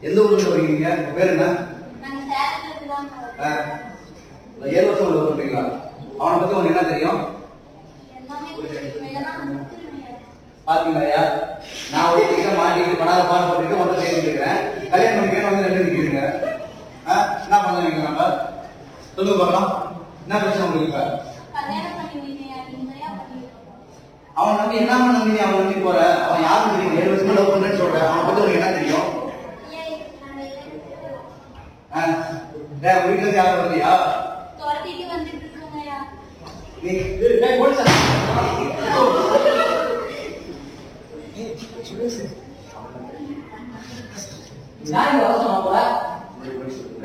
எந்த ஊர்ல வரீங்க? உங்க பேர் என்ன? 7 வருஷம் உள்ள வரீங்களா? அவனை பத்தி உங்களுக்கு என்ன தெரியும்? பாத்தீங்களா? நான் ஒரு டிக்கெட் மாட்டிட்டு படாத பாடுபட்டு வந்து சேர்ந்துட்டு இருக்கிறேன். கல்யாணம் பண்ணிக்கிறேன் வந்து ரெண்டு நிக்கிறீங்க. என்ன பண்ணுவீங்க? நம்ம சொல்லுங்க பார்க்கலாம். என்ன பிரச்சனை உங்களுக்கு? அவன் வந்து என்ன பண்ண அவன் நம்பி போற? அவன் யாரும் தெரியும்? 7 வருஷமா லவ் பண்றேன்னு சொல்றேன். அவனை பத்தி உங்களுக்கு என்ன தெரியும்? வீட்டுல யாரும் வரலையா?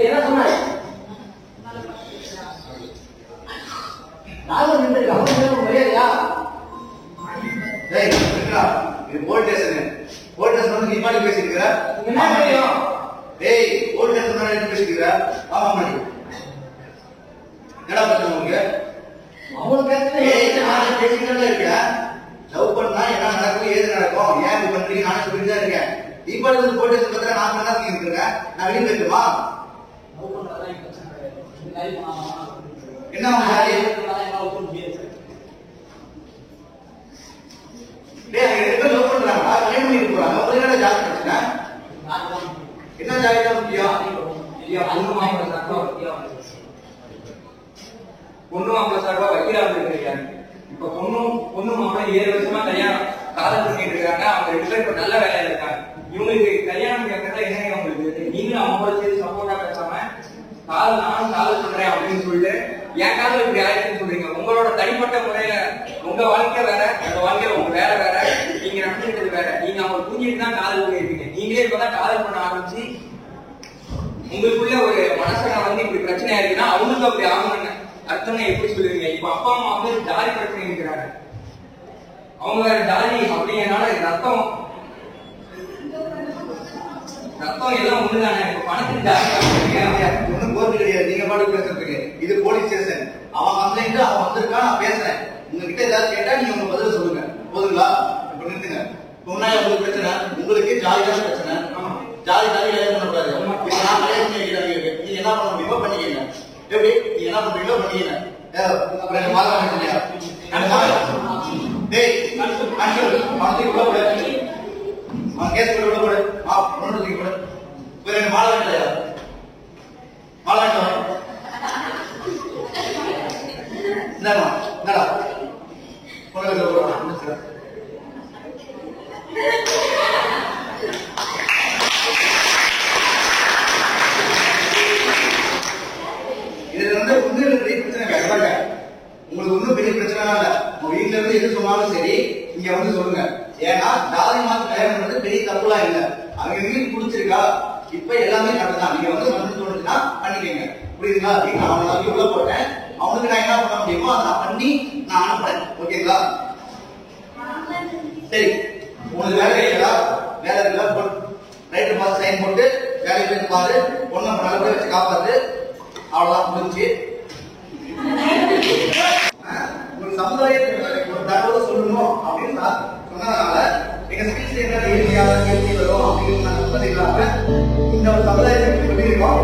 என்ன சொன்ன? மரியாதையா? இது போலீஸ் ஸ்டேஷன். போலீஸ் ஸ்டேஷன் வந்து நீ பாடி பேசிருக்கிற. என்ன தெரியும்? ஏய், போலீஸ் ஸ்டேஷன் என்ன பேசிருக்கிற? ஆமா மாடி. என்னடா பிரச்சனை உங்களுக்கு? அவன் பேசுறது நான் பேசிக்கிட்டே இருக்கேன். லவ் பண்ணா என்ன நடக்கும், ஏது நடக்கும், ஏன் இப்படி பண்றீங்க நானே சொல்லிட்டு தான் இருக்கேன். தீபாவளி வந்து போலீஸ் ஸ்டேஷன் பத்திர நான் என்ன இருக்கேன். நான் வெளியே போயிட்டுமா? என்ன லவ் பண்றாங்க, கல்யாணம் பண்ணிட்டு போறாங்க. உங்களுக்கு என்ன ஜாதி பிரச்சனை? என்ன ஜாதி தான் முக்கியம்? பொண்ணு மாப்பிள்ள சார்பா வக்கீலாக இருக்காங்க. இப்ப பொண்ணு மாப்பிள்ள 7 வருஷமா கல்யாணம் காதல் பண்ணிட்டு இருக்காங்க. அவங்க 2 பேரும் இப்ப நல்ல வேலையில இருக்காங்க. இவங்களுக்கு கல்யாணம் கேட்கறதா என்னங்க உங்களுக்கு? நீங்களும் அவங்களோட சேர்த்து சப்போர்ட்டா பேசாம நானும் காதல் பண்றேன் அப்படின்னு சொல்லிட்டு என் காதல் இப்படி ஆயிடுச்சுன்னு சொல்றீங்க. உங்களோட தனிப்பட்ட முறையில உங்க வாழ்க்கை வேற, அந்த வாழ்க்கையில உங்க வேற வேற, நீங்க நடந்துக்கிட்டது வேற. நீங்க அவங்க தூங்கிட்டு தான் காதல் பண்ணிருக்கீங்க. நீங்களே இப்பதான் காதல் பண்ண ஆரம்பிச்சு உங்களுக்குள்ள ஒரு மனசனை வந்து இப்படி பிரச்சனை ஆயிருக்குன்னா அவங்களுக்கு அப்படி ஆகணும்னு அர்த்தம் எப்படி சொல்லுவீங்க? இப்ப அப்பா அம்மா வந்து ஜாதி பிரச்சனை இருக்கிறாங்க. அவங்க வேற ஜாதி அப்படிங்கறனால ரத்தம் எல்லாம் ஒண்ணுதானே. இப்ப பணத்துக்கு ஜாதி ஒண்ணும் கோர்ட்டு கிடையாது. நீங்க பாட்டு பேசுறதுக்கு இது போலீஸ் ஸ்டேஷன். அவன் கம்ப்ளைண்ட் அவன் வந்திருக்கான், நான் பேசுறேன். உங்ககிட்ட ஏதாவது கேட்டா நீங்க உங்க பதில சொல்லுங்க. போதுங்களா? இப்ப நிறுத்துங்க. முன்னாடி உங்களுக்கு பிரச்சனை, உங்களுக்கு ஜாதி தான் பிரச்சனை. ஜாதி கல்யாணம் பண்ணக்கூடாது. நான் கல்யாணம் பண்ணி வைக்கிறேன். நீங்க என்ன பண்ண முடியுமோ பண்ணிக்கங்க. எப்படி நீங்க என்ன பண்றீங்களோ பண்ணிக்கங்க. இது வந்து உங்களுக்கு பெரிய பிரச்சனை. உங்களுக்கு ஒன்றும் பெரிய பிரச்சனை இல்ல. உங்க வீட்டுல இருந்து எது சொன்னாலும் சரி இங்க வந்து சொல்லுங்க. ஏன்னா ஜாதி மாத்த கல்யாணம் பண்றது பெரிய தப்புலாம் இல்ல. அவங்க வீட்டுக்கு பிடிச்சிருக்கா இப்ப எல்லாமே கரெக்ட் தான். நீங்க வந்து வந்து தோணுச்சுன்னா பண்ணிக்கங்க. புரியுதுங்களா? அவனை உள்ள போட்டேன். அவனுக்கு நான் என்ன பண்ண முடியுமோ அதை நான் பண்ணி நான் அனுப்புறேன். ஓகேங்களா? சரி, உங்களுக்கு வேலை இல்லையா? வேலை இல்ல ரைட்டு பார்த்து சைன் போட்டு வேலைக்கு போய் பாரு. பொண்ணை நல்லபடியா வச்சு காப்பாத்து. அவ்வளவுதான் முடிஞ்சு. ஒரு சமுதாயத்துக்கு ஒரு தகவலை சொல்லணும் அப்படின்னு சொன்னதுனால எங்க ஸ்பீச் என்ன கேள்வி வரும் அப்படின்னு நான் சொன்னது இல்லாம இந்த ஒரு சமுதாயத்துக்கு சொல்லியிருக்கோம்.